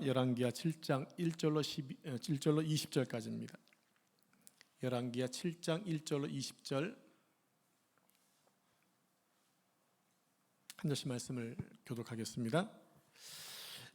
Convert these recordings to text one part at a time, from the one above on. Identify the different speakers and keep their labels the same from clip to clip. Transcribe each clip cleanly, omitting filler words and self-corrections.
Speaker 1: 열왕기하 7장 1절로 20절까지입니다. 열왕기하 7장 1절로 20절 한 절씩 말씀을 교독하겠습니다.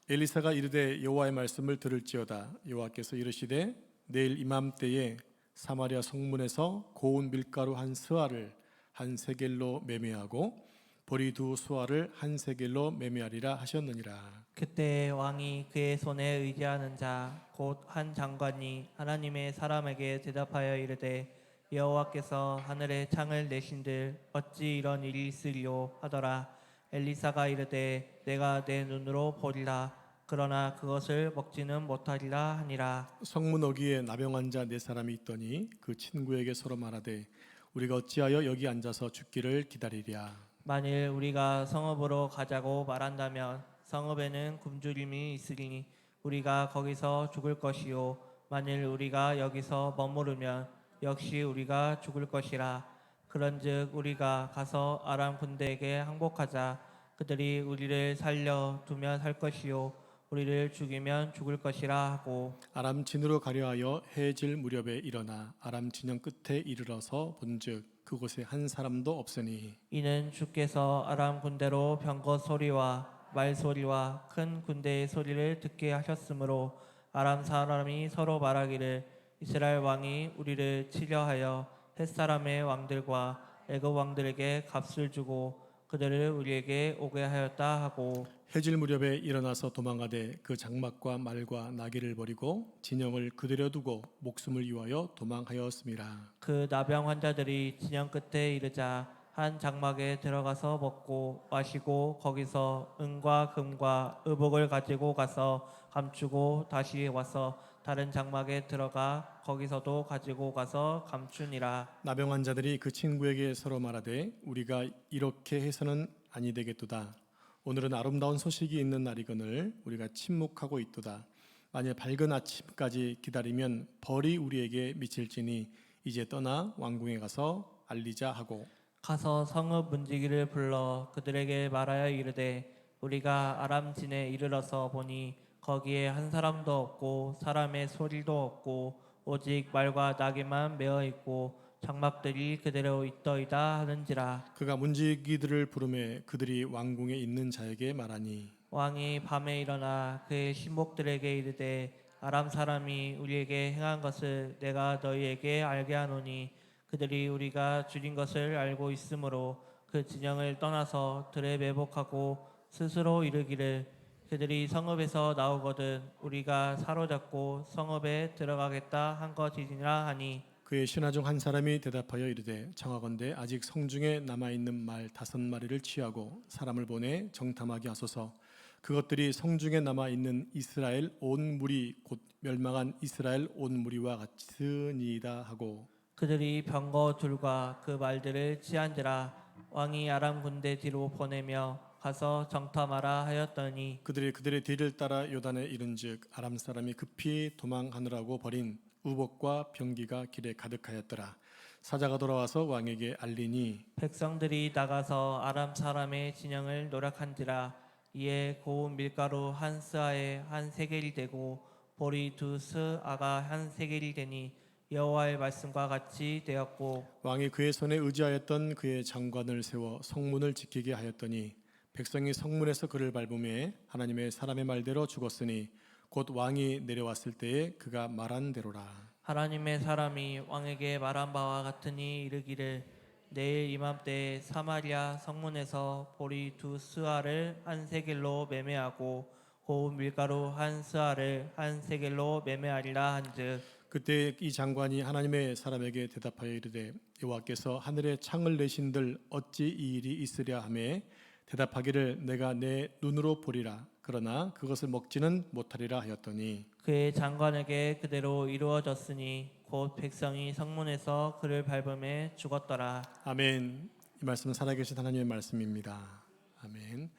Speaker 1: 엘리사가 이르되 여호와의 말씀을 들을지어다. 여호와께서 이르시되 내일 이맘때에 사마리아 성문에서 고운 밀가루 한 스아를 한 세겔로 매매하고 보리 두 수아를 한 세겔로 매매하리라 하셨느니라.
Speaker 2: 그때 왕이 그의 손에 의지하는 자 곧 한 장관이 하나님의 사람에게 대답하여 이르되 여호와께서 하늘에 창을 내신들 어찌 이런 일이 있으리요 하더라. 엘리사가 이르되 내가 내 눈으로 보리라. 그러나 그것을 먹지는 못하리라 하니라.
Speaker 1: 성문 어귀에 나병 자 네 사람이 있더니 그 친구에게 서로 말하되 우리가 어찌하여 여기 앉아서 죽기를 기다리랴.
Speaker 2: 만일 우리가 성읍으로 가자고 말한다면 성읍에는 굶주림이 있으니 우리가 거기서 죽을 것이요 만일 우리가 여기서 머무르면 역시 우리가 죽을 것이라. 그런즉 우리가 가서 아람 군대에게 항복하자. 그들이 우리를 살려 두면 살 것이요 우리를 죽이면 죽을 것이라 하고
Speaker 1: 아람 진으로 가려하여 해질 무렵에 일어나 아람 진영 끝에 이르러서 본즉 그곳에 한 사람도 없으니
Speaker 2: 이는 주께서 아람 군대로 병거 소리와 말 소리와 큰 군대의 소리를 듣게 하셨으므로 아람 사람이 서로 말하기를 이스라엘 왕이 우리를 치려 하여 햇사람의 왕들과 애굽 왕들에게 값을 주고 그들을 우리에게 오게 하였다 하고
Speaker 1: 해질 무렵에 일어나서 도망하되 그 장막과 말과 나귀를 버리고 진영을 그대로 두고 목숨을 위하여 도망하였음이라.
Speaker 2: 그 나병 환자들이 진영 끝에 이르자 한 장막에 들어가서 먹고 마시고 거기서 은과 금과 의복을 가지고 가서 감추고 다시 와서 다른 장막에 들어가 거기서도 가지고 가서 감추니라.
Speaker 1: 나병 환자들이 그 친구에게 서로 말하되 우리가 이렇게 해서는 아니 되겠도다. 오늘은 아름다운 소식이 있는 날이거늘 우리가 침묵하고 있도다. 만일 밝은 아침까지 기다리면 벌이 우리에게 미칠지니 이제 떠나 왕궁에 가서 알리자 하고
Speaker 2: 가서 성읍 문지기를 불러 그들에게 말하여 이르되 우리가 아람 진에 이르러서 보니 거기에 한 사람도 없고 사람의 소리도 없고 오직 말과 나귀만 메어 있고 장막들이 그대로 있더이다 하는지라.
Speaker 1: 그가 문지기들을 부르매 그들이 왕궁에 있는 자에게 말하니
Speaker 2: 왕이 밤에 일어나 그의 신복들에게 이르되 아람 사람이 우리에게 행한 것을 내가 너희에게 알게 하노니 그들이 우리가 줄인 것을 알고 있으므로 그 진영을 떠나서 들에 매복하고 스스로 이르기를 그들이 성읍에서 나오거든 우리가 사로잡고 성읍에 들어가겠다 한 것이니라 하니
Speaker 1: 그의 신하 중 한 사람이 대답하여 이르되 청하건대 아직 성중에 남아있는 말 5마리를 취하고 사람을 보내 정탐하게 하소서. 그것들이 성중에 남아있는 이스라엘 온 무리 곧 멸망한 이스라엘 온 무리와 같으니이다 하고
Speaker 2: 그들이 병거 둘과 그 말들을 치한지라. 왕이 아람 군대 뒤로 보내며 가서 정탐하라 하였더니
Speaker 1: 그들의 뒤를 따라 요단에 이른즉 아람 사람이 급히 도망하느라고 버린 우복과 병기가 길에 가득하였더라. 사자가 돌아와서 왕에게 알리니
Speaker 2: 백성들이 나가서 아람 사람의 진영을 노력한지라. 이에 고운 밀가루 한 스아에 한 세겔이 되고 보리 두 스아가 한 세겔이 되니 여호와의 말씀과 같이 되었고
Speaker 1: 왕이 그의 손에 의지하였던 그의 장관을 세워 성문을 지키게 하였더니 백성이 성문에서 그를 밟음에 하나님의 사람의 말대로 죽었으니 곧 왕이 내려왔을 때에 그가 말한 대로라.
Speaker 2: 하나님의 사람이 왕에게 말한 바와 같으니 이르기를 내일 이맘때 사마리아 성문에서 보리 두 스아를 한 세겔로 매매하고 고운 밀가루 한 스아를 한 세겔로 매매하리라 한즉
Speaker 1: 그때 이 장관이 하나님의 사람에게 대답하여 이르되 여호와께서 하늘에 창을 내신들 어찌 이 일이 있으랴 하매 대답하기를 내가 내 눈으로 보리라. 그러나 그것을 먹지는 못하리라 하였더니
Speaker 2: 그의 장관에게 그대로 이루어졌으니 곧 백성이 성문에서 그를 밟음에 죽었더라.
Speaker 1: 아멘. 이 말씀은 살아계신 하나님의 말씀입니다. 아멘.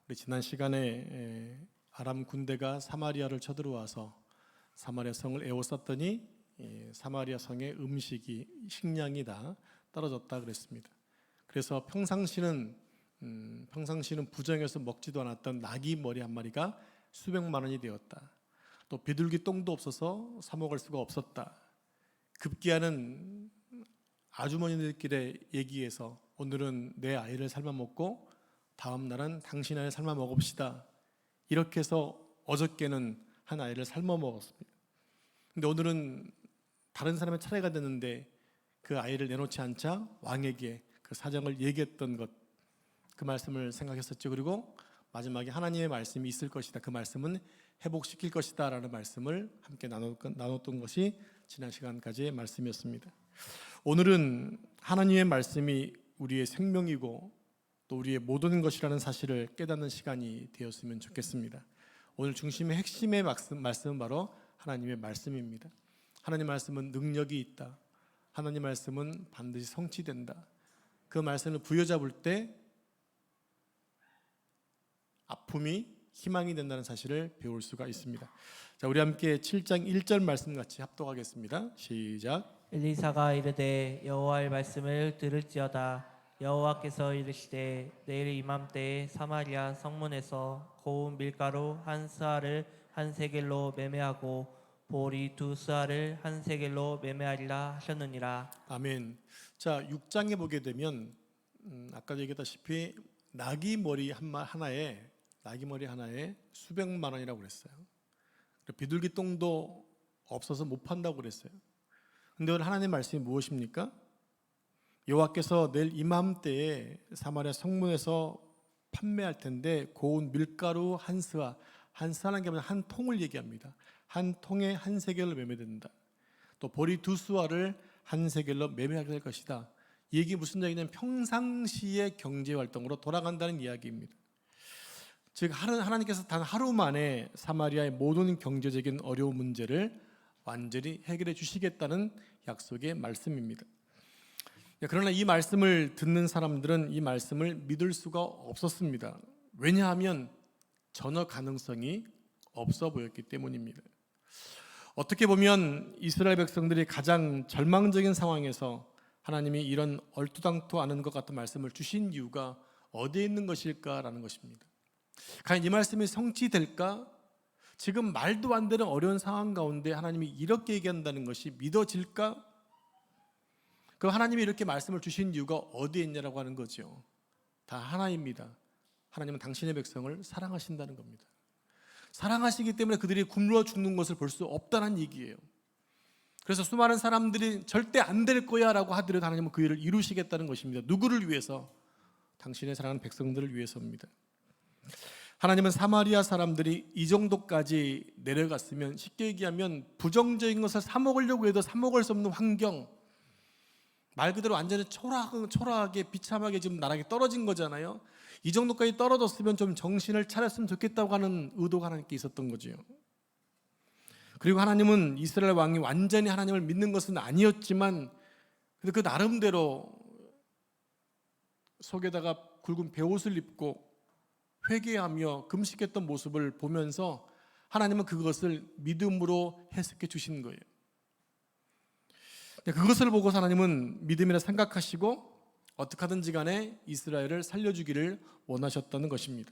Speaker 1: 우리 지난 시간에 아람 군대가 사마리아를 쳐들어와서 사마리아 성을 에워쌌더니 사마리아 성의 식량이 다 떨어졌다 그랬습니다. 그래서 평상시는 부정해서 먹지도 않았던 나귀 머리 한 마리가 수백만 원이 되었다. 또 비둘기 똥도 없어서 사 먹을 수가 없었다. 급기야는 아주머니들끼리 얘기해서 오늘은 내 아이를 삶아 먹고 다음 날은 당신 아이를 삶아 먹읍시다. 이렇게 해서 어저께는 한 아이를 삶아 먹었습니다. 근데 오늘은 다른 사람의 차례가 됐는데 그 아이를 내놓지 않자 왕에게 그 사정을 얘기했던 것, 그 말씀을 생각했었죠. 그리고 마지막에 하나님의 말씀이 있을 것이다. 그 말씀은 회복시킬 것이다 라는 말씀을 함께 나눴던 것이 지난 시간까지의 말씀이었습니다. 오늘은 하나님의 말씀이 우리의 생명이고 또 우리의 모든 것이라는 사실을 깨닫는 시간이 되었으면 좋겠습니다. 오늘 중심의 핵심의 말씀은 바로 하나님의 말씀입니다. 하나님의 말씀은 능력이 있다. 하나님의 말씀은 반드시 성취된다. 그 말씀을 부여잡을 때 아픔이 희망이 된다는 사실을 배울 수가 있습니다. 자, 우리 함께 7장 1절 말씀 같이 합독하겠습니다. 시작.
Speaker 2: 엘리사가 이르되 여호와의 말씀을 들을지어다. 여호와께서 이르시되 내일 이맘때에 사마리아 성문에서 고운 밀가루 한 스아를 한 세겔로 매매하고 보리 두 스아를 한 세겔로 매매하리라 하셨느니라.
Speaker 1: 아멘. 자, 6장에 보게 되면 아까도 얘기했다시피 나귀 머리 하나에 수백만 원이라고 그랬어요. 비둘기 똥도 없어서 못 판다고 그랬어요. 근데 오늘 하나님의 말씀이 무엇입니까? 여호와께서 내일 이맘때에 사마리아 성문에서 판매할 텐데 고운 밀가루 한 스아, 한 스아라는 게 아니라 한 통을 얘기합니다. 한 통에 한 세겔로 매매된다. 또 보리 두 스아를 한 세겔로 매매하게 될 것이다. 이 얘기 무슨 얘기냐면 평상시의 경제 활동으로 돌아간다는 이야기입니다. 즉 하나님께서 단 하루 만에 사마리아의 모든 경제적인 어려운 문제를 완전히 해결해 주시겠다는 약속의 말씀입니다. 그러나 이 말씀을 듣는 사람들은 이 말씀을 믿을 수가 없었습니다. 왜냐하면 전혀 가능성이 없어 보였기 때문입니다. 어떻게 보면 이스라엘 백성들이 가장 절망적인 상황에서 하나님이 이런 얼토당토 않은 것 같은 말씀을 주신 이유가 어디에 있는 것일까라는 것입니다. 과연 이 말씀이 성취될까? 지금 말도 안 되는 어려운 상황 가운데 하나님이 이렇게 얘기한다는 것이 믿어질까? 그 하나님이 이렇게 말씀을 주신 이유가 어디에 있냐라고 하는 거죠. 다 하나입니다. 하나님은 당신의 백성을 사랑하신다는 겁니다. 사랑하시기 때문에 그들이 굶어 죽는 것을 볼 수 없다는 얘기예요. 그래서 수많은 사람들이 절대 안 될 거야 라고 하더라도 하나님은 그 일을 이루시겠다는 것입니다. 누구를 위해서? 당신의 사랑하는 백성들을 위해서입니다. 하나님은 사마리아 사람들이 이 정도까지 내려갔으면 쉽게 얘기하면 부정적인 것을 사 먹으려고 해도 사 먹을 수 없는 환경, 말 그대로 완전히 초라하게 비참하게 지금 나락에 떨어진 거잖아요. 이 정도까지 떨어졌으면 좀 정신을 차렸으면 좋겠다고 하는 의도가 하나님께 있었던 거죠. 그리고 하나님은 이스라엘 왕이 완전히 하나님을 믿는 것은 아니었지만 그 나름대로 속에다가 굵은 베옷을 입고 회개하며 금식했던 모습을 보면서 하나님은 그것을 믿음으로 해석해 주신 거예요. 그것을 보고 하나님은 믿음이라 생각하시고 어떻게 하든지 간에 이스라엘을 살려주기를 원하셨다는 것입니다.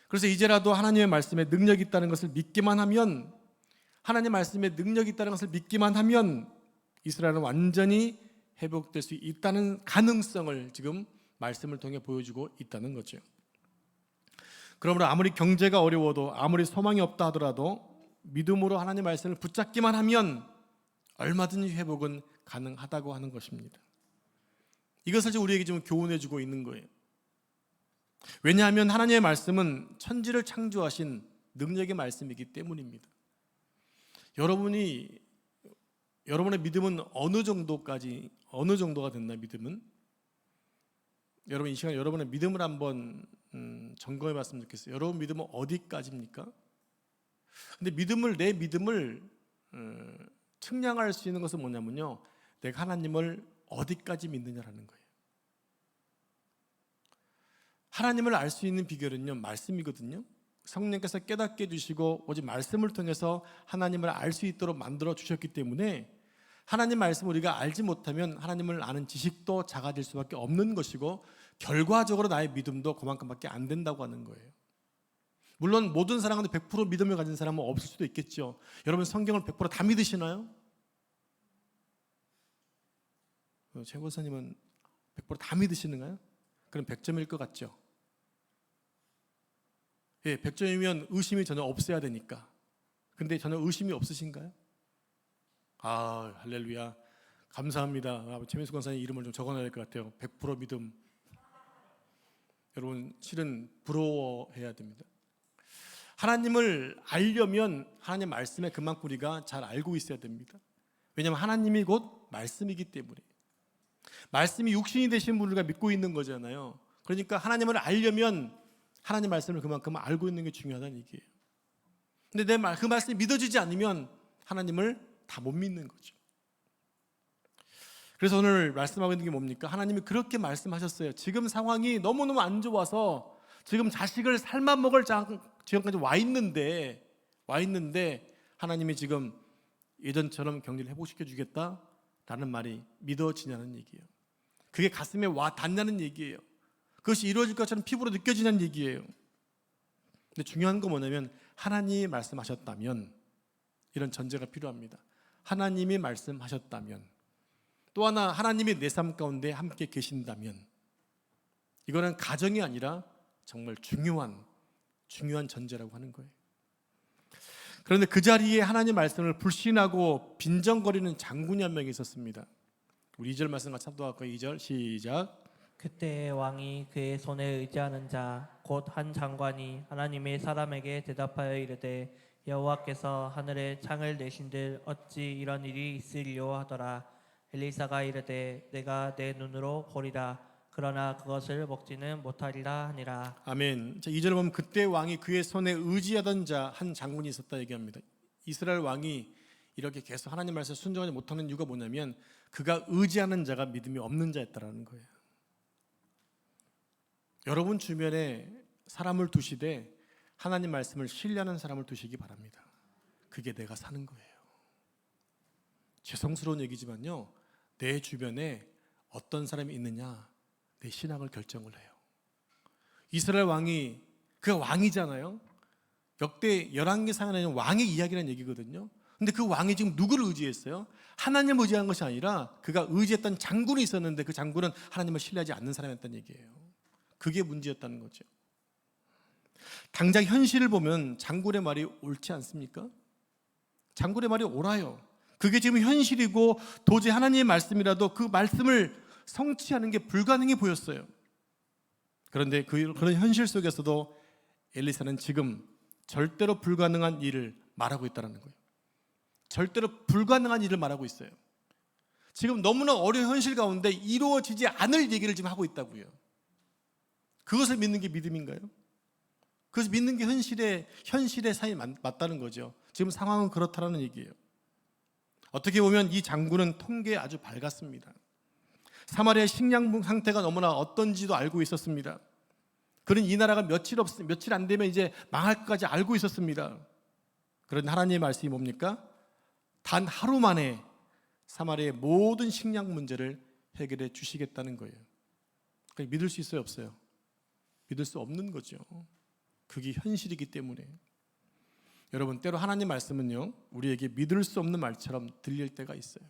Speaker 1: 그래서 이제라도 하나님의 말씀에 능력이 있다는 것을 믿기만 하면, 하나님의 말씀에 능력이 있다는 것을 믿기만 하면 이스라엘은 완전히 회복될 수 있다는 가능성을 지금 말씀을 통해 보여주고 있다는 거죠. 그러므로 아무리 경제가 어려워도 아무리 소망이 없다 하더라도 믿음으로 하나님의 말씀을 붙잡기만 하면 얼마든지 회복은 가능하다고 하는 것입니다. 이것을 우리에게 좀 교훈해 주고 있는 거예요. 왜냐하면 하나님의 말씀은 천지를 창조하신 능력의 말씀이기 때문입니다. 여러분의 믿음은 어느 정도가 됐나? 믿음은 여러분 이 시간에 여러분의 믿음을 한번 점검해 봤으면 좋겠어요. 여러분 믿음은 어디까지입니까? 근데 내 믿음을 측량할 수 있는 것은 뭐냐면요, 내가 하나님을 어디까지 믿느냐라는 거예요. 하나님을 알 수 있는 비결은요, 말씀이거든요. 성령께서 깨닫게 해주시고 오직 말씀을 통해서 하나님을 알 수 있도록 만들어 주셨기 때문에 하나님 말씀을 우리가 알지 못하면 하나님을 아는 지식도 작아질 수밖에 없는 것이고 결과적으로 나의 믿음도 그만큼밖에 안 된다고 하는 거예요. 물론 모든 사람 가운데 100% 믿음을 가진 사람은 없을 수도 있겠죠. 여러분 성경을 100%다 믿으시나요? 최 권사님은 100%다 믿으시는가요? 그럼 100점일 것 같죠? 예, 100점이면 의심이 전혀 없어야 되니까. 근데 전혀 의심이 없으신가요? 아, 할렐루야. 감사합니다. 최민수 권사님 이름을 좀 적어놔야 될 것 같아요. 100% 믿음. 여러분 실은 부러워해야 됩니다. 하나님을 알려면 하나님 말씀에 그만큼 우리가 잘 알고 있어야 됩니다. 왜냐하면 하나님이 곧 말씀이기 때문에. 말씀이 육신이 되신 분을 우리가 믿고 있는 거잖아요. 그러니까 하나님을 알려면 하나님 말씀을 그만큼 알고 있는 게 중요하다는 얘기예요. 근데 그 말씀이 믿어지지 않으면 하나님을 다 못 믿는 거죠. 그래서 오늘 말씀하고 있는 게 뭡니까? 하나님이 그렇게 말씀하셨어요. 지금 상황이 너무너무 안 좋아서 지금 자식을 삶아먹을 지경까지 와 있는데 하나님이 지금 예전처럼 격리를 회복시켜 주겠다라는 말이 믿어지냐는 얘기예요. 그게 가슴에 와 닿냐는 얘기예요. 그것이 이루어질 것처럼 피부로 느껴지냐는 얘기예요. 근데 중요한 건 뭐냐면 하나님이 말씀하셨다면, 이런 전제가 필요합니다. 하나님이 말씀하셨다면, 또 하나 하나님이 내 삶 가운데 함께 계신다면, 이거는 가정이 아니라 정말 중요한 전제라고 하는 거예요. 그런데 그 자리에 하나님 말씀을 불신하고 빈정거리는 장군이 한 명이 있었습니다. 우리 2절 말씀 같이 한번 할까요? 2절 시작.
Speaker 2: 그때 왕이 그의 손에 의지하는 자 곧 한 장관이 하나님의 사람에게 대답하여 이르되 여호와께서 하늘에 창을 내신들 어찌 이런 일이 있으리요 하더라. 엘리사가 이르되 내가 내 눈으로 보리라. 그러나 그것을 먹지는 못하리라 하니라.
Speaker 1: 아멘. 자, 2절을 보면 그때 왕이 그의 손에 의지하던 자 한 장군이 있었다 얘기합니다. 이스라엘 왕이 이렇게 계속 하나님 말씀에 순종하지 못하는 이유가 뭐냐면 그가 의지하는 자가 믿음이 없는 자였다라는 거예요. 여러분 주변에 사람을 두시되 하나님 말씀을 신뢰하는 사람을 두시기 바랍니다. 그게 내가 사는 거예요. 죄송스러운 얘기지만요, 내 주변에 어떤 사람이 있느냐 내 신앙을 결정을 해요. 이스라엘 왕이, 그가 왕이잖아요. 역대 11개상에는 왕의 이야기라는 얘기거든요. 근데 그 왕이 지금 누구를 의지했어요? 하나님을 의지한 것이 아니라 그가 의지했던 장군이 있었는데 그 장군은 하나님을 신뢰하지 않는 사람이었다는 얘기예요. 그게 문제였다는 거죠. 당장 현실을 보면 장군의 말이 옳지 않습니까? 장군의 말이 옳아요. 그게 지금 현실이고 도저히 하나님의 말씀이라도 그 말씀을 성취하는 게 불가능해 보였어요. 그런데 그런 현실 속에서도 엘리사는 지금 절대로 불가능한 일을 말하고 있다는 거예요. 절대로 불가능한 일을 말하고 있어요. 지금 너무나 어려운 현실 가운데 이루어지지 않을 얘기를 지금 하고 있다고요. 그것을 믿는 게 믿음인가요? 그것을 믿는 게 현실의 삶이 맞다는 거죠. 지금 상황은 그렇다라는 얘기예요. 어떻게 보면 이 장군은 통계에 아주 밝았습니다. 사마리아의 식량 상태가 너무나 어떤지도 알고 있었습니다. 그런 이 나라가 며칠 안 되면 이제 망할 것까지 알고 있었습니다. 그런데 하나님의 말씀이 뭡니까? 단 하루 만에 사마리아의 모든 식량 문제를 해결해 주시겠다는 거예요. 그러니까 믿을 수 있어요, 없어요? 믿을 수 없는 거죠. 그게 현실이기 때문에. 여러분, 때로 하나님 말씀은요, 우리에게 믿을 수 없는 말처럼 들릴 때가 있어요.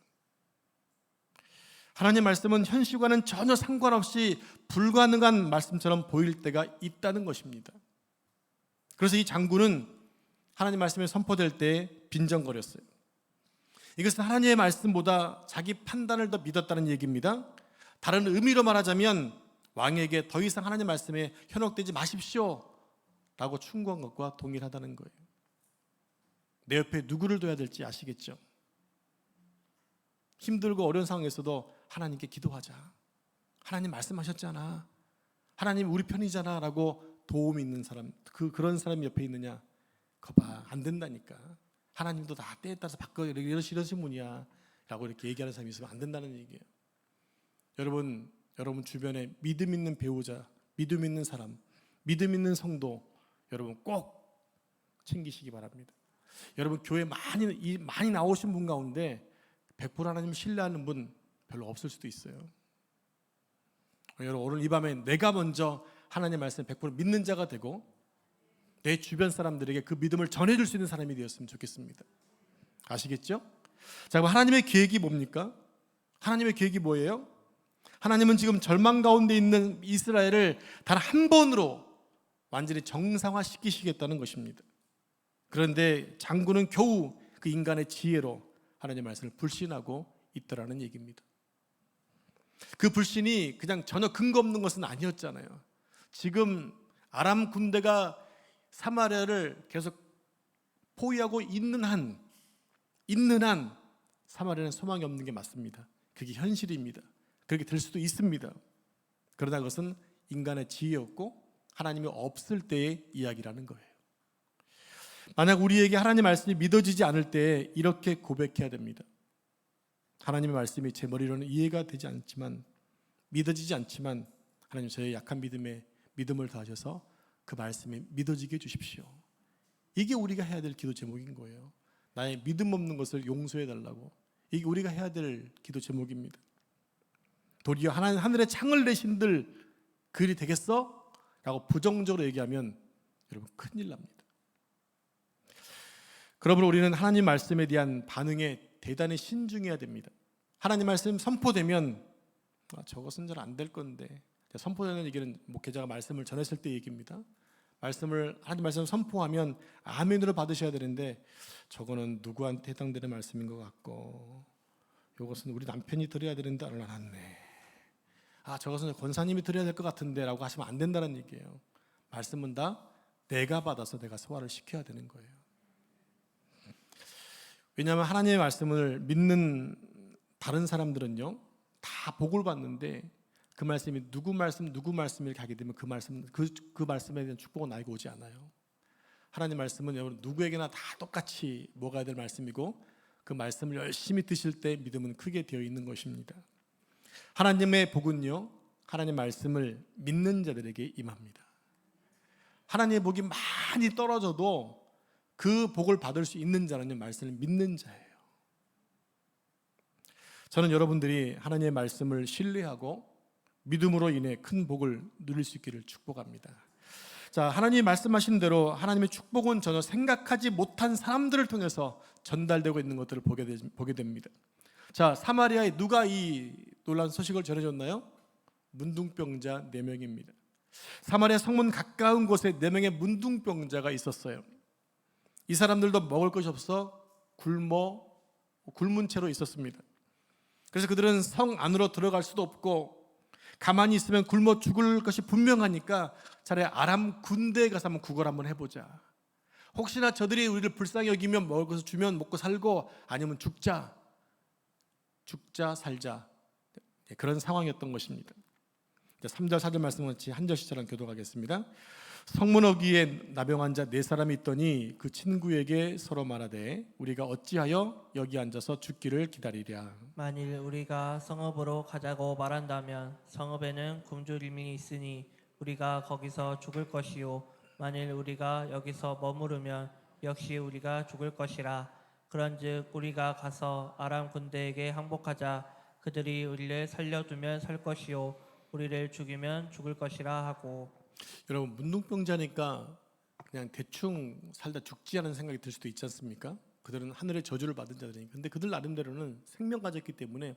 Speaker 1: 하나님 말씀은 현실과는 전혀 상관없이 불가능한 말씀처럼 보일 때가 있다는 것입니다. 그래서 이 장군은 하나님 말씀이 선포될 때 빈정거렸어요. 이것은 하나님의 말씀보다 자기 판단을 더 믿었다는 얘기입니다. 다른 의미로 말하자면 왕에게 더 이상 하나님 말씀에 현혹되지 마십시오 라고 충고한 것과 동일하다는 거예요. 내 옆에 누구를 둬야 될지 아시겠죠? 힘들고 어려운 상황에서도 하나님께 기도하자. 하나님 말씀하셨잖아. 하나님 우리 편이잖아 라고 도움 있는 사람, 그런 사람이 옆에 있느냐? 그거 봐, 안 된다니까. 하나님도 다 때에 따라서 바꿔 이러신 분이야 라고 이렇게 얘기하는 사람이 있으면 안 된다는 얘기예요. 여러분 주변에 믿음 있는 배우자, 믿음 있는 사람, 믿음 있는 성도 여러분 꼭 챙기시기 바랍니다. 여러분 교회 많이 나오신 분 가운데 100% 하나님 신뢰하는 분 별로 없을 수도 있어요. 여러분 오늘 이 밤에 내가 먼저 하나님 말씀 100% 믿는 자가 되고 내 주변 사람들에게 그 믿음을 전해줄 수 있는 사람이 되었으면 좋겠습니다. 아시겠죠? 자, 그럼 하나님의 계획이 뭡니까? 하나님의 계획이 뭐예요? 하나님은 지금 절망 가운데 있는 이스라엘을 단 한 번으로 완전히 정상화시키시겠다는 것입니다. 그런데 장군은 겨우 그 인간의 지혜로 하나님의 말씀을 불신하고 있더라는 얘기입니다. 그 불신이 그냥 전혀 근거 없는 것은 아니었잖아요. 지금 아람 군대가 사마리아를 계속 포위하고 있는 한 사마리아는 소망이 없는 게 맞습니다. 그게 현실입니다. 그렇게 될 수도 있습니다. 그러나 그것은 인간의 지혜였고 하나님이 없을 때의 이야기라는 거예요. 만약 우리에게 하나님의 말씀이 믿어지지 않을 때 이렇게 고백해야 됩니다. 하나님의 말씀이 제 머리로는 이해가 되지 않지만, 믿어지지 않지만 하나님 저의 약한 믿음에 믿음을 더하셔서 그 말씀이 믿어지게 해주십시오. 이게 우리가 해야 될 기도 제목인 거예요. 나의 믿음 없는 것을 용서해 달라고. 이게 우리가 해야 될 기도 제목입니다. 도리어 하늘에 창을 내신들 그리 되겠어? 라고 부정적으로 얘기하면 여러분 큰일 납니다. 그러므로 우리는 하나님 말씀에 대한 반응에 대단히 신중해야 됩니다. 하나님 말씀 선포되면 저것은 잘 안 될 건데, 선포되는 얘기는 목회자가 말씀을 전했을 때 얘기입니다. 하나님 말씀을 선포하면 아멘으로 받으셔야 되는데 저거는 누구한테 해당되는 말씀인 것 같고, 이것은 우리 남편이 들어야 되는데 안 왔네. 저것은 권사님이 들어야 될 것 같은데 라고 하시면 안 된다는 얘기예요. 말씀은 다 내가 받아서 내가 소화를 시켜야 되는 거예요. 왜냐하면 하나님의 말씀을 믿는 다른 사람들은요 다 복을 받는데 그 말씀이 누구 말씀을 가게 되면 그 말씀에 대한 축복은 나에게 오지 않아요. 하나님 말씀은 여러분 누구에게나 다 똑같이 먹어야 될 말씀이고 그 말씀을 열심히 드실 때 믿음은 크게 되어 있는 것입니다. 하나님의 복은요 하나님 말씀을 믿는 자들에게 임합니다. 하나님의 복이 많이 떨어져도 그 복을 받을 수 있는 자는요 말씀을 믿는 자예요. 저는 여러분들이 하나님의 말씀을 신뢰하고 믿음으로 인해 큰 복을 누릴 수 있기를 축복합니다. 자, 하나님이 말씀하신 대로 하나님의 축복은 전혀 생각하지 못한 사람들을 통해서 전달되고 있는 것들을 보게 됩니다. 자, 사마리아에 누가 이 놀라운 소식을 전해줬나요? 문둥병자 4명입니다. 사마리아 성문 가까운 곳에 4명의 문둥병자가 있었어요. 이 사람들도 먹을 것이 없어 굶은 채로 있었습니다. 그래서 그들은 성 안으로 들어갈 수도 없고 가만히 있으면 굶어 죽을 것이 분명하니까 차라리 아람 군대에 가서 한번 구걸 한번 해보자. 혹시나 저들이 우리를 불쌍히 여기면 먹을 것을 주면 먹고 살고 아니면 죽자 살자, 그런 상황이었던 것입니다. 3절 4절 말씀은 같이 한 절씩 저랑 교독하겠습니다. 성문 어귀에 나병 환자 4사람이 있더니 그 친구에게 서로 말하되 우리가 어찌하여 여기 앉아서 죽기를 기다리랴.
Speaker 2: 만일 우리가 성읍으로 가자고 말한다면 성읍에는 굶주림이 있으니 우리가 거기서 죽을 것이요 만일 우리가 여기서 머무르면 역시 우리가 죽을 것이라. 그런즉 우리가 가서 아람 군대에게 항복하자. 그들이 우리를 살려두면 살 것이요 우리를 죽이면 죽을 것이라 하고.
Speaker 1: 여러분 문둥병자니까 그냥 대충 살다 죽지 않은 생각이 들 수도 있지 않습니까? 그들은 하늘의 저주를 받은 자들이니까. 근데 그들 나름대로는 생명 가졌기 때문에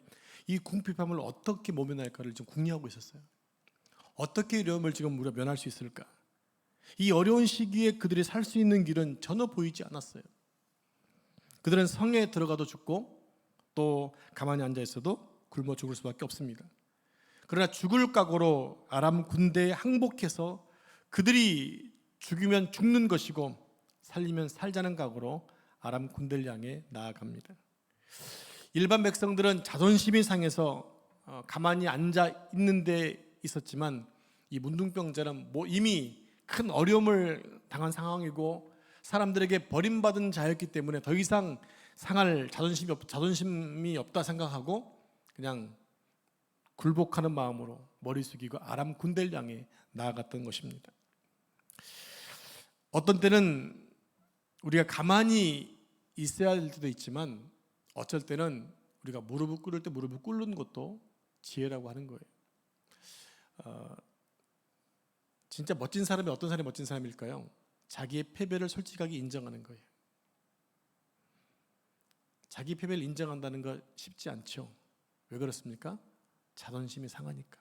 Speaker 1: 이 궁핍함을 어떻게 모면할까를 지금 궁리하고 있었어요. 어떻게 어려움을 지금 우리가 면할 수 있을까? 이 어려운 시기에 그들이 살 수 있는 길은 전혀 보이지 않았어요. 그들은 성에 들어가도 죽고 또 가만히 앉아 있어도 굶어 죽을 수밖에 없습니다. 그러나 죽을 각오로 아람 군대에 항복해서 그들이 죽이면 죽는 것이고 살리면 살자는 각오로 아람 군대를 향해 나아갑니다. 일반 백성들은 자존심이 상해서 가만히 앉아 있는 데 있었지만 이 문둥병자는 이미 큰 어려움을 당한 상황이고 사람들에게 버림받은 자였기 때문에 더 이상 상할 자존심이 없다 생각하고 그냥 굴복하는 마음으로 머리 숙이고 아람 군대를 향해 나아갔던 것입니다. 어떤 때는 우리가 가만히 있어야 될 때도 있지만 어쩔 때는 우리가 무릎을 꿇을 때 무릎을 꿇는 것도 지혜라고 하는 거예요. 진짜 멋진 사람이 어떤 사람이 멋진 사람일까요? 자기의 패배를 솔직하게 인정하는 거예요. 자기 패배를 인정한다는 거 쉽지 않죠. 왜 그렇습니까? 자존심이 상하니까.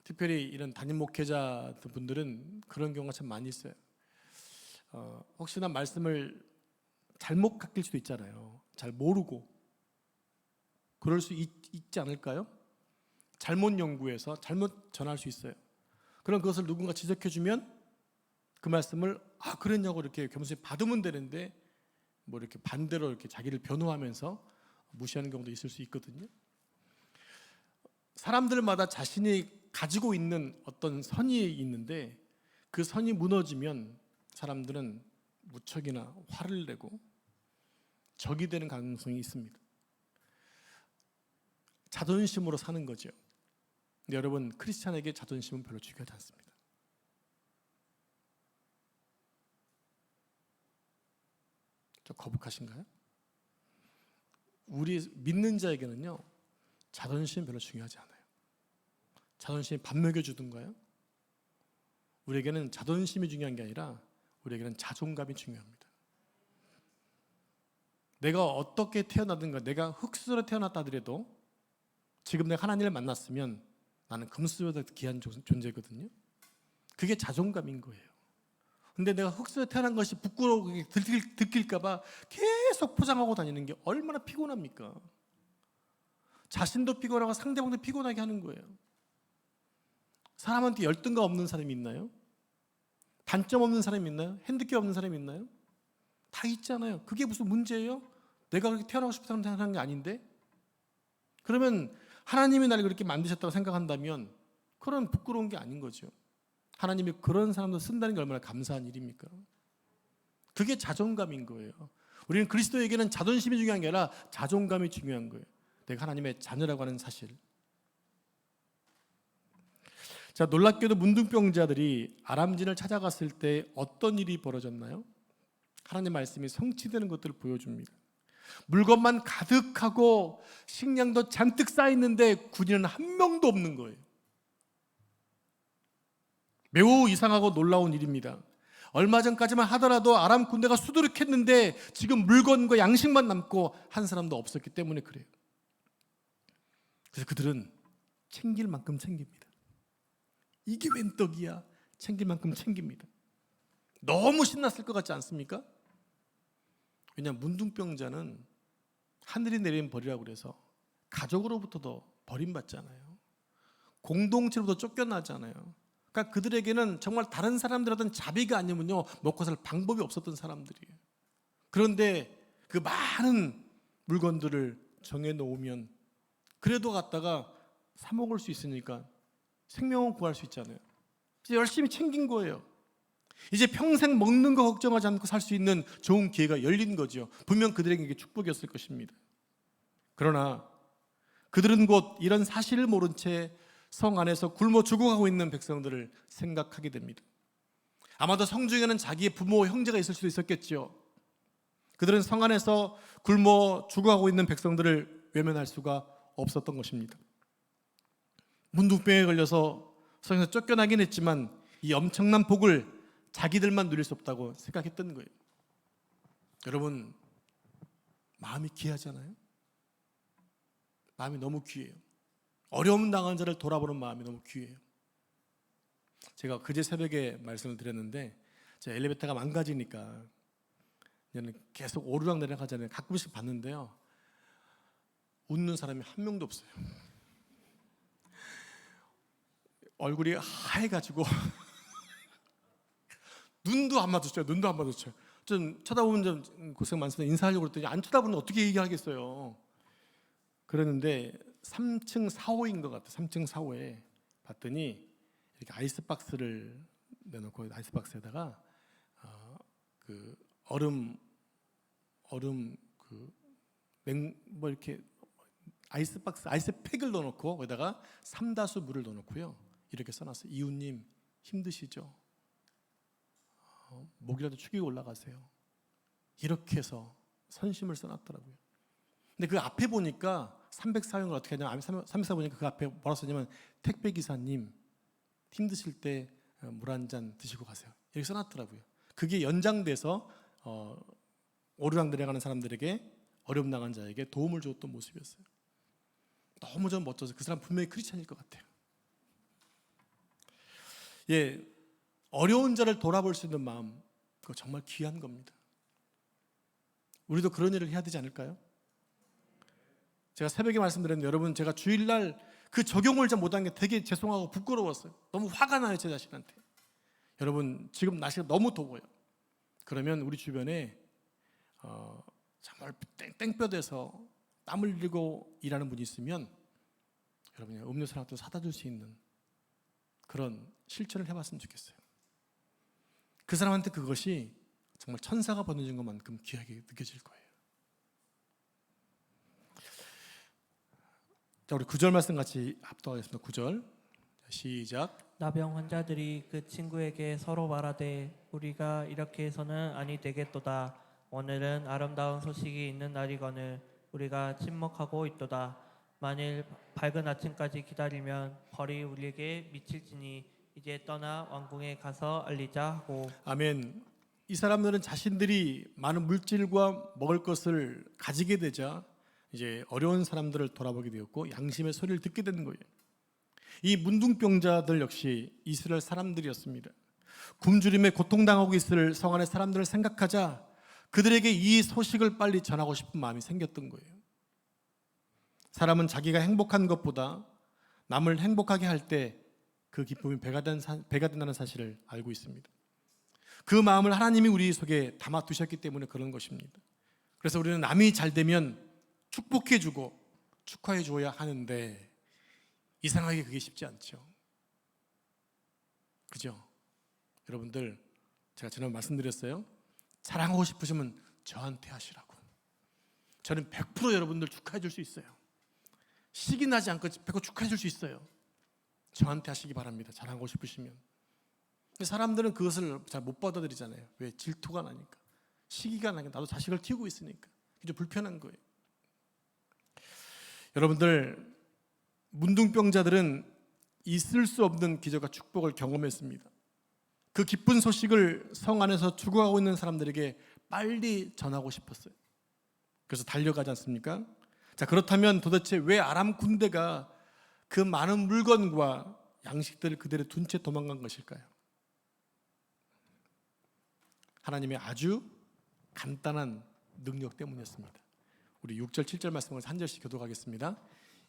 Speaker 1: 특별히 이런 담임 목회자 분들은 그런 경우가 참 많이 있어요. 혹시나 말씀을 잘못 가르칠 수도 있잖아요. 잘 모르고 그럴 수 있지 않을까요? 잘못 연구해서 잘못 전할 수 있어요. 그럼 그것을 누군가 지적해주면 그 말씀을 그랬냐고 이렇게 겸손히 받으면 되는데 뭐 이렇게 반대로 이렇게 자기를 변호하면서 무시하는 경우도 있을 수 있거든요. 사람들마다 자신이 가지고 있는 어떤 선이 있는데 그 선이 무너지면 사람들은 무척이나 화를 내고 적이 되는 가능성이 있습니다. 자존심으로 사는 거죠. 근데 여러분, 크리스찬에게 자존심은 별로 중요하지 않습니다. 좀 거북하신가요? 우리 믿는 자에게는요, 자존심 별로 중요하지 않아요. 자존심이 밥 먹여주던가요? 우리에게는 자존심이 중요한 게 아니라 우리에게는 자존감이 중요합니다. 내가 어떻게 태어나든가, 내가 흙수저로 태어났다 하더라도 지금 내가 하나님을 만났으면 나는 금수저보다 귀한 존재거든요. 그게 자존감인 거예요. 근데 내가 흙수저에 태어난 것이 부끄러우게 들킬까 봐 계속 포장하고 다니는 게 얼마나 피곤합니까? 자신도 피곤하고 상대방도 피곤하게 하는 거예요. 사람한테 열등감 없는 사람이 있나요? 단점 없는 사람이 있나요? 핸디캡 없는 사람이 있나요? 다 있잖아요. 그게 무슨 문제예요? 내가 그렇게 태어나고 싶다는 생각하는 게 아닌데? 그러면 하나님이 나를 그렇게 만드셨다고 생각한다면 그런 부끄러운 게 아닌 거죠. 하나님이 그런 사람도 쓴다는 게 얼마나 감사한 일입니까? 그게 자존감인 거예요. 우리는 그리스도에게는 자존심이 중요한 게 아니라 자존감이 중요한 거예요. 내가 하나님의 자녀라고 하는 사실. 자, 놀랍게도 문둥병자들이 아람진을 찾아갔을 때 어떤 일이 벌어졌나요? 하나님의 말씀이 성취되는 것들을 보여줍니다. 물건만 가득하고 식량도 잔뜩 쌓여있는데 군인은 한 명도 없는 거예요. 매우 이상하고 놀라운 일입니다. 얼마 전까지만 하더라도 아람 군대가 수두룩했는데 지금 물건과 양식만 남고 한 사람도 없었기 때문에 그래요. 그래서 그들은 챙길 만큼 챙깁니다. 이게 웬 떡이야? 챙길 만큼 챙깁니다. 너무 신났을 것 같지 않습니까? 왜냐하면 문둥병자는 하늘이 내린 벌이라고 그래서 가족으로부터도 버림받잖아요. 공동체로부터 쫓겨나잖아요. 그러니까 그들에게는 정말 다른 사람들 하던 자비가 아니면요 먹고 살 방법이 없었던 사람들이에요. 그런데 그 많은 물건들을 정해놓으면 그래도 갔다가 사 먹을 수 있으니까 생명을 구할 수 있잖아요. 그래서 열심히 챙긴 거예요. 이제 평생 먹는 거 걱정하지 않고 살 수 있는 좋은 기회가 열린 거죠. 분명 그들에게 이게 축복이었을 것입니다. 그러나 그들은 곧 이런 사실을 모른 채 성 안에서 굶어 죽어가고 있는 백성들을 생각하게 됩니다. 아마도 성 중에는 자기의 부모, 형제가 있을 수도 있었겠죠. 그들은 성 안에서 굶어 죽어가고 있는 백성들을 외면할 수가 없었던 것입니다. 문둥병에 걸려서 성에서 쫓겨나긴 했지만 이 엄청난 복을 자기들만 누릴 수 없다고 생각했던 거예요. 여러분, 마음이 귀하잖아요. 마음이 너무 귀해요. 어려움 당한 자를 돌아보는 마음이 너무 귀해요. 제가 그제 새벽에 말씀을 드렸는데 제 엘리베이터가 망가지니까 얘는 계속 오르락내리락 하잖아요. 가끔씩 봤는데요, 웃는 사람이 한 명도 없어요. 얼굴이 하얘가지고 눈도 안 마주쳐요. 눈도 안 마주쳐요. 좀 쳐다보면 좀 고생 많습니다. 인사하려고 그랬더니 안 쳐다보면 어떻게 얘기하겠어요. 그랬는데 3층 4호인 것 같아요. 3층 4호에 봤더니 이렇게 아이스박스를 내놓고 아이스박스에다가 그 얼음 뭐 이렇게 아이스박스 아이스팩을 넣어놓고 거기다가 삼다수 물을 넣어놓고요. 이렇게 써놨어요. 이웃님 힘드시죠? 목이라도 축이고 올라가세요. 이렇게 해서 선심을 써놨더라고요. 근데 그 앞에 보니까 304호인 걸 어떻게 하냐면 304 보니까 그 앞에 뭐라 썼냐면 택배기사님 힘드실 때 물 한 잔 드시고 가세요. 이렇게 써놨더라고요. 그게 연장돼서 오르락 내려가는 사람들에게 어려움 당한 자에게 도움을 줬던 모습이었어요. 너무 좀 멋져서 그 사람 분명히 크리스찬일 것 같아요. 예, 어려운 자를 돌아볼 수 있는 마음, 그거 정말 귀한 겁니다. 우리도 그런 일을 해야 되지 않을까요? 제가 새벽에 말씀드렸는데 여러분, 제가 주일날 그 적용을 잘 못한 게 되게 죄송하고 부끄러웠어요. 너무 화가 나요, 제 자신한테. 여러분, 지금 날씨가 너무 더워요. 그러면 우리 주변에 정말 땡볕에서 땀을 흘리고 일하는 분이 있으면 여러분이 음료수라도 사다 줄 수 있는 그런 실천을 해봤으면 좋겠어요. 그 사람한테 그것이 정말 천사가 보내준 것만큼 귀하게 느껴질 거예요. 자, 우리 9절 말씀 같이 합독하겠습니다. 9절 시작.
Speaker 2: 나병 환자들이 그 친구에게 서로 말하되 우리가 이렇게 해서는 아니 되겠도다. 오늘은 아름다운 소식이 있는 날이거늘 우리가 침묵하고 있도다. 만일 밝은 아침까지 기다리면 벌이 우리에게 미칠지니 이제 떠나 왕궁에 가서 알리자 하고.
Speaker 1: 아멘. 이 사람들은 자신들이 많은 물질과 먹을 것을 가지게 되자 이제 어려운 사람들을 돌아보게 되었고 양심의 소리를 듣게 되는 거예요. 이 문둥병자들 역시 이스라엘 사람들이었습니다. 굶주림에 고통당하고 있을 성 안의 사람들을 생각하자 그들에게 이 소식을 빨리 전하고 싶은 마음이 생겼던 거예요. 사람은 자기가 행복한 것보다 남을 행복하게 할 때 그 기쁨이 배가 된다는 사실을 알고 있습니다. 그 마음을 하나님이 우리 속에 담아 두셨기 때문에 그런 것입니다. 그래서 우리는 남이 잘 되면 축복해주고 축하해 줘야 하는데 이상하게 그게 쉽지 않죠. 그죠? 여러분들, 제가 지난번 말씀드렸어요. 자랑하고 싶으시면 저한테 하시라고. 저는 100% 여러분들 축하해 줄 수 있어요. 시기 나지 않고 100% 축하해 줄 수 있어요. 저한테 하시기 바랍니다. 자랑하고 싶으시면. 근데 사람들은 그것을 잘 못 받아들이잖아요. 왜? 질투가 나니까. 시기가 나니까. 나도 자식을 키우고 있으니까. 그게 좀 불편한 거예요. 여러분들, 문둥병자들은 있을 수 없는 기적과 축복을 경험했습니다. 그 기쁜 소식을 성 안에서 죽어가고 있는 사람들에게 빨리 전하고 싶었어요. 그래서 달려가지 않습니까? 자, 그렇다면 도대체 왜 아람 군대가 그 많은 물건과 양식들을 그대로 둔 채 도망간 것일까요? 하나님의 아주 간단한 능력 때문이었습니다. 우리 6절 7절 말씀을 한 절씩 교독하겠습니다.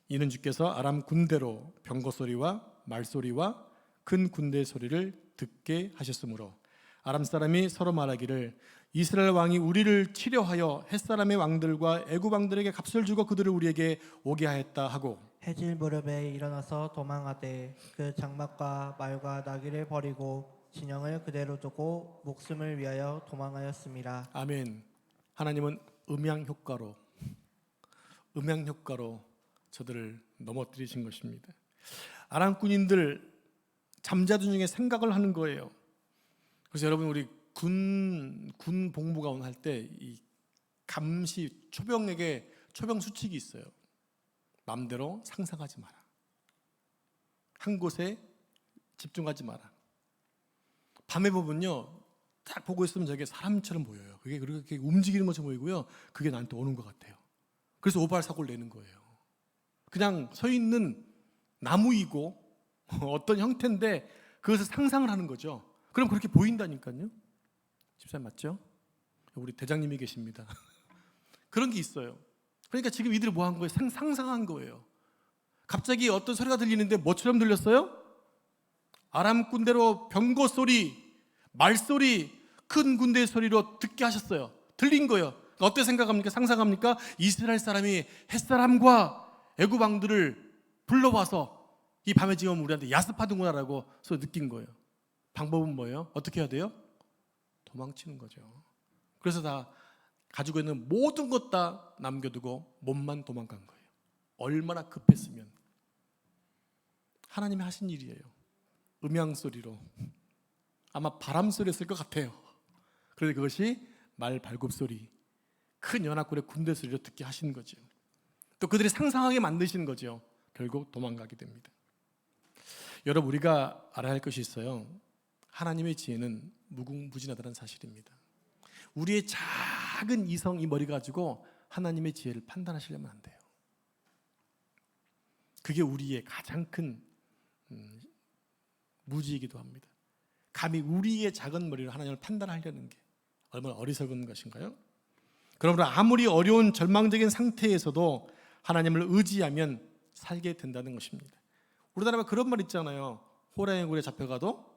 Speaker 1: 이는 주께서 아람 군대로 병거 소리와 말소리와 큰 군대 소리를 듣게 하셨으므로 아람 사람이 서로 말하기를 이스라엘 왕이 우리를 치려하여 햇사람의 왕들과 애굽 왕들에게 값을 주고 그들을 우리에게 오게 하였다 하고
Speaker 2: 해질 무렵에 일어나서 도망하되 그 장막과 말과 나귀를 버리고 진영을 그대로 두고 목숨을 위하여 도망하였습니다.
Speaker 1: 아멘. 하나님은 음향 효과로 저들을 넘어뜨리신 것입니다. 아람 군인들 잠자던 중에 생각을 하는 거예요. 그래서 여러분, 우리 군 복무가원 할 때 이 감시 초병에게 초병 수칙이 있어요. 마음대로 상상하지 마라. 한 곳에 집중하지 마라. 밤에 보면요, 딱 보고 있으면 저게 사람처럼 보여요. 그게 그렇게 움직이는 것처럼 보이고요. 그게 나한테 오는 것 같아요. 그래서 오발사고를 내는 거예요. 그냥 서 있는 나무이고 어떤 형태인데 그것을 상상을 하는 거죠. 그럼 그렇게 보인다니까요. 집사님 맞죠? 우리 대장님이 계십니다. 그런 게 있어요. 그러니까 지금 이들이 뭐 한 거예요? 상상한 거예요. 갑자기 어떤 소리가 들리는데 뭐처럼 들렸어요? 아람 군대로 병거 소리, 말소리, 큰 군대의 소리로 듣게 하셨어요. 들린 거예요. 어떻게 생각합니까? 상상합니까? 이스라엘 사람이 햇사람과 애굽 왕들을 불러와서 이 밤에 지금 우리한테 야습하는구나라고 느낀 거예요. 방법은 뭐예요? 어떻게 해야 돼요? 도망치는 거죠. 그래서 다 가지고 있는 모든 것 다 남겨두고 몸만 도망간 거예요. 얼마나 급했으면. 하나님이 하신 일이에요. 음향 소리로. 아마 바람 소리였을 것 같아요. 그런데 그것이 말 발굽 소리, 큰 연합군의 군대 소리로 듣게 하신 거죠. 또 그들이 상상하게 만드신 거죠. 결국 도망가게 됩니다. 여러분, 우리가 알아야 할 것이 있어요. 하나님의 지혜는 무궁무진하다는 사실입니다. 우리의 작은 이성, 이 머리 가지고 하나님의 지혜를 판단하시려면 안 돼요. 그게 우리의 가장 큰 무지이기도 합니다. 감히 우리의 작은 머리로 하나님을 판단하려는 게 얼마나 어리석은 것인가요? 그러므로 아무리 어려운 절망적인 상태에서도 하나님을 의지하면 살게 된다는 것입니다. 우리나라에 그런 말 있잖아요. 호랑이 굴에 잡혀가도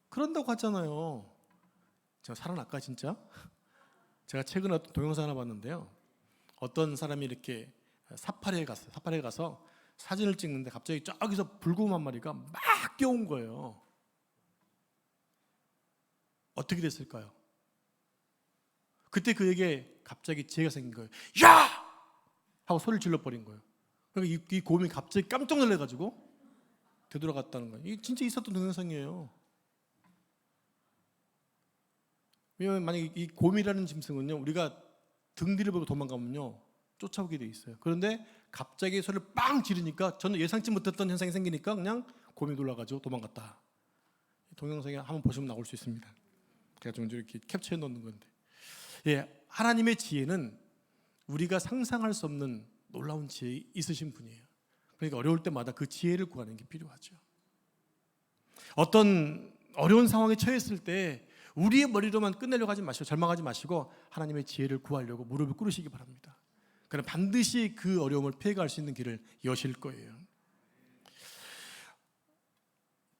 Speaker 1: 그런다고 하잖아요. 제가 살아날까 진짜? 제가 최근에 어떤 동영상 하나 봤는데요. 어떤 사람이 이렇게 사파리에 가서 사진을 찍는데 갑자기 저기서 불곰 한 마리가 막 뛰어온 거예요. 어떻게 됐을까요? 그때 그에게 갑자기 지혜가 생긴 거예요. 야! 하고 소리를 질러버린 거예요. 그러니까 이 곰이 갑자기 깜짝 놀라가지고 되돌아갔다는 거예요. 이게 진짜 있었던 동영상이에요. 왜냐하면 만약에 이 곰이라는 짐승은요, 우리가 등 뒤를 보고 도망가면요 쫓아오게 돼 있어요. 그런데 갑자기 소리를 빵 지르니까 저는 예상치 못했던 현상이 생기니까 그냥 곰이 놀라가지고 도망갔다. 동영상에 한번 보시면 나올 수 있습니다. 제가 좀 이렇게 캡처해 놓는 건데, 예, 하나님의 지혜는 우리가 상상할 수 없는 놀라운 지혜 있으신 분이에요. 그러니까 어려울 때마다 그 지혜를 구하는 게 필요하죠. 어떤 어려운 상황에 처했을 때 우리의 머리로만 끝내려고 하지 마시고, 절망하지 마시고 하나님의 지혜를 구하려고 무릎을 꿇으시기 바랍니다. 그럼 반드시 그 어려움을 피해갈 수 있는 길을 여실 거예요.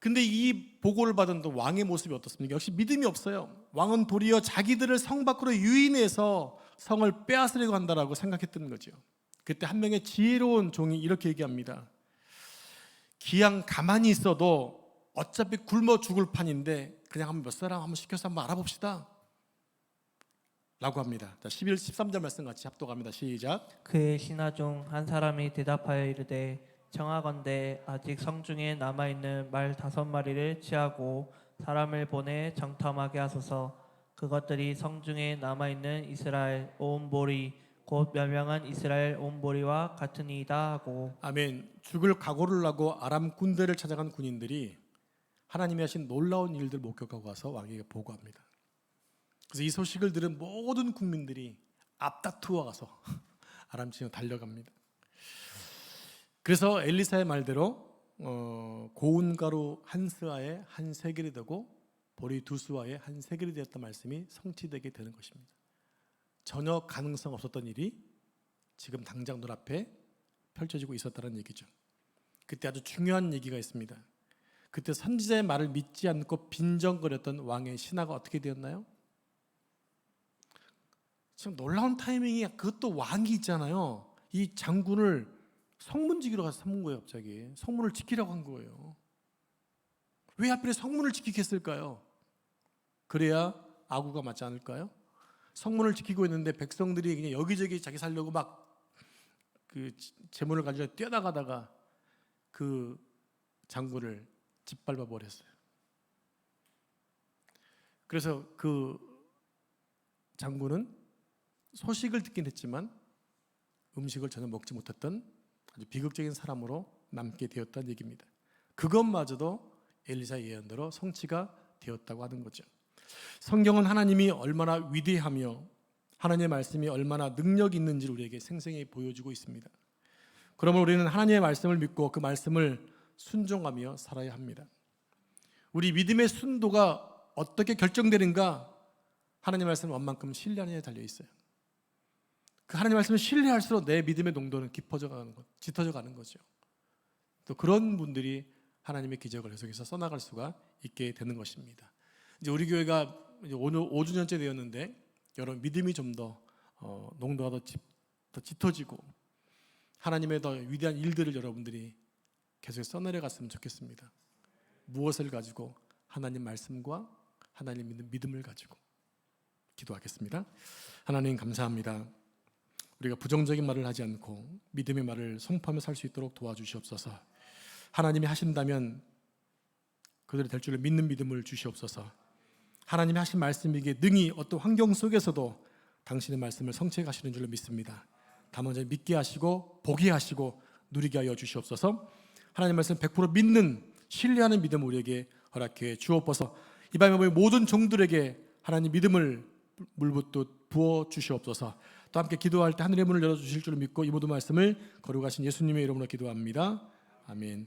Speaker 1: 근데 이 보고를 받은 또 왕의 모습이 어떻습니까? 역시 믿음이 없어요. 왕은 도리어 자기들을 성 밖으로 유인해서 성을 빼앗으려고 한다라고 생각했던 거죠. 그때 한 명의 지혜로운 종이 이렇게 얘기합니다. 기왕 가만히 있어도 어차피 굶어 죽을 판인데 그냥 한번 몇 사람 한번 시켜서 한번 알아봅시다 라고 합니다. 자, 11, 13절 말씀 같이 합독합니다. 시작.
Speaker 2: 그의 신하 중 한 사람이 대답하여 이르되 청하건대 아직 성중에 남아있는 말 5마리를 취하고 사람을 보내 정탐하게 하소서. 그것들이 성중에 남아있는 이스라엘 온 보리 곧 멸망한 이스라엘 온 보리와 같으니이다 하고.
Speaker 1: 아멘. 죽을 각오를 하고 아람 군대를 찾아간 군인들이 하나님이 하신 놀라운 일들 목격하고 와서 왕에게 보고합니다. 그래서 이 소식을 들은 모든 국민들이 앞다투어 가서 아람 진영으로 달려갑니다. 그래서 엘리사의 말대로 고운 가루 한 스아에 한 세겔이 되고 보리 2스아에 한 세겔이 되었던 말씀이 성취되게 되는 것입니다. 전혀 가능성 없었던 일이 지금 당장 눈앞에 펼쳐지고 있었다는 얘기죠. 그때 아주 중요한 얘기가 있습니다. 그때 선지자의 말을 믿지 않고 빈정거렸던 왕의 신하가 어떻게 되었나요? 지금 놀라운 타이밍이, 그것도 왕이 있잖아요. 이 장군을 성문지기로 가서 삼은 거예요. 갑자기 성문을 지키라고 한 거예요. 왜 하필 성문을 지키게 했을까요? 그래야 아구가 맞지 않을까요? 성문을 지키고 있는데 백성들이 그냥 여기저기 자기 살려고 막 그 재물을 가지고 뛰어나가다가 그 장군을 짓밟아 버렸어요. 그래서 그 장군은 소식을 듣긴 했지만 음식을 전혀 먹지 못했던 아주 비극적인 사람으로 남게 되었다는 얘기입니다. 그것마저도 엘리사의 예언대로 성취가 되었다고 하는 거죠. 성경은 하나님이 얼마나 위대하며 하나님의 말씀이 얼마나 능력이 있는지를 우리에게 생생히 보여주고 있습니다. 그러므로 우리는 하나님의 말씀을 믿고 그 말씀을 순종하며 살아야 합니다. 우리 믿음의 순도가 어떻게 결정되는가? 하나님의 말씀을 얼만큼 신뢰하느냐에 달려 있어요. 그 하나님의 말씀을 신뢰할수록 내 믿음의 농도는 깊어져 가는 것, 짙어져 가는 거죠. 또 그런 분들이 하나님의 기적을 계속해서 써나갈 수가 있게 되는 것입니다. 이제 우리 교회가 이제 오늘 5주년째 되었는데 여러분 믿음이 좀 더 농도가 더 짙어지고 하나님의 더 위대한 일들을 여러분들이 계속 써내려 갔으면 좋겠습니다. 무엇을 가지고? 하나님 말씀과 하나님 믿는 믿음을 가지고 기도하겠습니다. 하나님 감사합니다. 우리가 부정적인 말을 하지 않고 믿음의 말을 선포하며 살 수 있도록 도와주시옵소서. 하나님이 하신다면 그들이 될 줄을 믿는 믿음을 주시옵소서. 하나님이 하신 말씀이기에 능히 어떤 환경 속에서도 당신의 말씀을 성취해 가시는 줄로 믿습니다. 다만 믿게 하시고 보게 하시고 누리게 하여 주시옵소서. 하나님 말씀 100% 믿는 신뢰하는 믿음 우리에게 허락해 주옵소서. 이 밤에 우리 모든 종들에게 하나님 믿음을 물붓듯 부어 주시옵소서. 또 함께 기도할 때 하늘의 문을 열어주실 줄 믿고 이 모든 말씀을 거룩하신 예수님의 이름으로 기도합니다. 아멘.